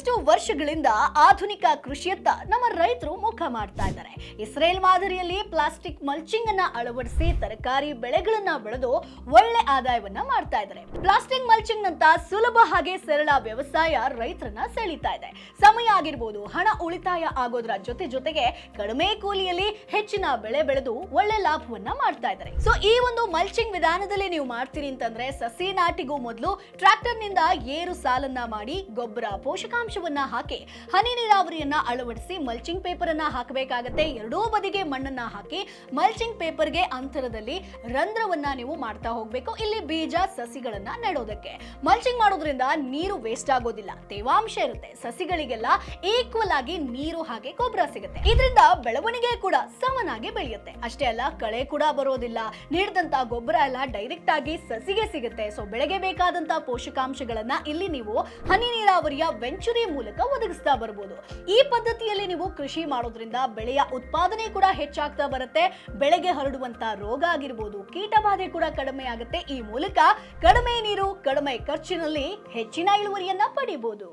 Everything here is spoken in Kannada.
ಸಾಕಷ್ಟು ವರ್ಷಗಳಿಂದ ಆಧುನಿಕ ಕೃಷಿಯತ್ತ ನಮ್ಮ ರೈತರು ಮುಖ ಮಾಡ್ತಾ ಇದ್ದಾರೆ. ಇಸ್ರೇಲ್ ಮಾದರಿಯಲ್ಲಿ ಪ್ಲಾಸ್ಟಿಕ್ ಮಲ್ಚಿಂಗ್ ಅನ್ನ ಅಳವಡಿಸಿ ತರಕಾರಿ ಬೆಳೆಗಳನ್ನ ಬೆಳೆದು ಒಳ್ಳೆ ಆದಾಯವನ್ನ ಮಾಡ್ತಾ ಇದ್ದಾರೆ. ಪ್ಲಾಸ್ಟಿಕ್ ಮಲ್ಚಿಂಗ್ ನಂತ ಸುಲಭ ಹಾಗೆ ಸರಳ ವ್ಯವಸಾಯ ರೈತರನ್ನ ಸೆಳೀತಾ ಇದೆ. ಸಮಯ ಆಗಿರ್ಬೋದು, ಹಣ ಉಳಿತಾಯ ಆಗೋದ್ರ ಜೊತೆಗೆ ಕಡಿಮೆ ಕೂಲಿಯಲ್ಲಿ ಹೆಚ್ಚಿನ ಬೆಳೆ ಬೆಳೆದು ಒಳ್ಳೆ ಲಾಭವನ್ನ ಮಾಡ್ತಾ ಇದ್ದಾರೆ. ಸೊ ಈ ಒಂದು ಮಲ್ಚಿಂಗ್ ವಿಧಾನದಲ್ಲಿ ನೀವು ಮಾಡ್ತೀರಿ ಅಂತಂದ್ರೆ ಸಸಿ ನಾಟಿಗೂ ಮೊದಲು ಟ್ರಾಕ್ಟರ್ ನಿಂದ ಏರು ಸಾಲನ್ನ ಮಾಡಿ ಗೊಬ್ಬರ ಪೋಷಕಾಂಶವನ್ನ ಹಾಕಿ ಹನಿ ನೀರಾವರಿಯನ್ನ ಅಳವಡಿಸಿ ಮಲ್ಚಿಂಗ್ ಪೇಪರ್ ಅನ್ನ ಹಾಕಬೇಕಾಗತ್ತೆ. ಎರಡೂ ಬದಿಗೆ ಮಣ್ಣನ್ನ ಹಾಕಿ ಮಲ್ಚಿಂಗ್ ಪೇಪರ್ಗೆ ಅಂತರದಲ್ಲಿ ರಂಧ್ರವನ್ನ ನೀವು ಮಾಡ್ತಾ ಹೋಗ್ಬೇಕು. ಇಲ್ಲಿ ಬೀಜ ಸಸಿಗಳನ್ನ ನೆಡೋದಕ್ಕೆ ಮಲ್ಚಿಂಗ್ ಮಾಡೋದ್ರಿಂದ ನೀರು ವೇಸ್ಟ್ ಆಗೋದಿಲ್ಲ, ತೇವಾಂಶ ಇರುತ್ತೆ, ಸಸಿಗಳಿಗೆಲ್ಲ ಈಕ್ವಲ್ ಆಗಿ ನೀರು ಹಾಗೆ ಗೊಬ್ಬರ ಸಿಗುತ್ತೆ. ಇದರಿಂದ ಬೆಳವಣಿಗೆ ಕೂಡ ಸಮನಾಗಿ ಬೆಳೆಯುತ್ತೆ. ಅಷ್ಟೇ ಅಲ್ಲ, ಕಳೆ ಕೂಡ ಬರೋದಿಲ್ಲ. ನೀಡಿದಂತ ಗೊಬ್ಬರ ಎಲ್ಲ ಡೈರೆಕ್ಟ್ ಆಗಿ ಸಸಿಗೆ ಸಿಗುತ್ತೆ. ಸೊ ಬೆಳೆಗೆ ಬೇಕಾದಂತ ಪೋಷಕಾಂಶಗಳನ್ನ ಇಲ್ಲಿ ನೀವು ಹನಿ ನೀರಾವರಿಯ ವೆಂಚುರಿ ಮೂಲಕ ಒದಗಿಸ್ತಾ ಬರಬಹುದು. ಈ ಪದ್ಧತಿಯಲ್ಲಿ ನೀವು ಕೃಷಿ ಮಾಡೋದ್ರಿಂದ ಬೆಳೆಯ ಉತ್ಪಾದನೆ ಕೂಡ ಹೆಚ್ಚಾಗ್ತಾ ಬರುತ್ತೆ. ಬೆಳೆಗೆ ಹರಡುವಂತ ರೋಗ ಆಗಿರ್ಬೋದು, ಕೀಟಬಾಧೆ ಕೂಡ ಕಡಿಮೆ ಆಗುತ್ತೆ. ಈ ಮೂಲಕ ಕಡಿಮೆ ನೀರು, ಕಡಿಮೆ ಖರ್ಚಿನಲ್ಲಿ ಹೆಚ್ಚಿನ ಇಳುವರಿಯನ್ನ ಪಡಿಬಹುದು.